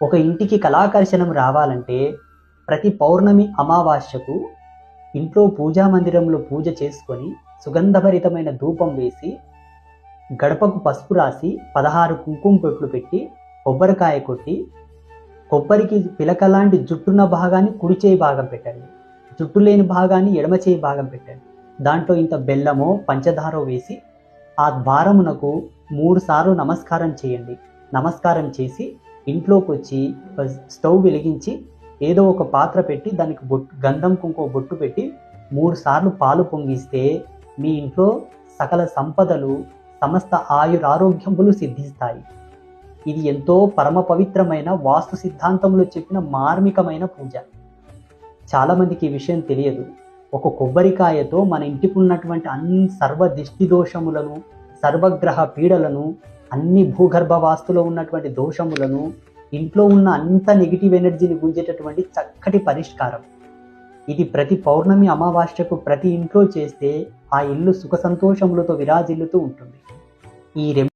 ఒక ఇంటికి కళాకర్షణం రావాలంటే ప్రతి పౌర్ణమి అమావాస్యకు ఇంట్లో పూజా మందిరంలో పూజ చేసుకొని సుగంధభరితమైన ధూపం వేసి గడపకు పసుపు రాసి 16 కుంకుమ బొట్లు పెట్టి కొబ్బరికాయ కొట్టి కొబ్బరికి పిలకలాంటి జుట్టున్న భాగాన్ని కుడి చేయి భాగం పెట్టండి, జుట్టు లేని భాగాన్ని ఎడమ చేయి భాగం పెట్టండి. దాంట్లో ఇంత బెల్లమో పంచదారో వేసి ఆ ద్వారమునకు 3 సార్లు నమస్కారం చేయండి. నమస్కారం చేసి ఇంట్లోకి వచ్చి స్టవ్ వెలిగించి ఏదో ఒక పాత్ర పెట్టి దానికి గంధం కుంకుమ బొట్టు పెట్టి 3 సార్లు పాలు పొంగిస్తే మీ ఇంట్లో సకల సంపదలు సమస్త ఆయురారోగ్యములు సిద్ధిస్తాయి. ఇది ఎంతో పరమ పవిత్రమైన వాస్తు సిద్ధాంతంలో చెప్పిన మార్మికమైన పూజ. చాలామందికి ఈ విషయం తెలియదు. ఒక కొబ్బరికాయతో మన ఇంటికి ఉన్నటువంటి అన్ని సర్వ దిష్టి దోషములను, సర్వగ్రహ పీడలను, అన్ని భూగర్భ వాస్తులో ఉన్నటువంటి దోషములను, ఇంట్లో ఉన్న అంత నెగిటివ్ ఎనర్జీని గుంజేటటువంటి చక్కటి పరిష్కారం. ఇది ప్రతి పౌర్ణమి అమావాస్యకు ప్రతి ఇంట్లో చేస్తే ఆ ఇల్లు సుఖ సంతోషములతో విరాజిల్లుతూ ఉంటుంది. ఈ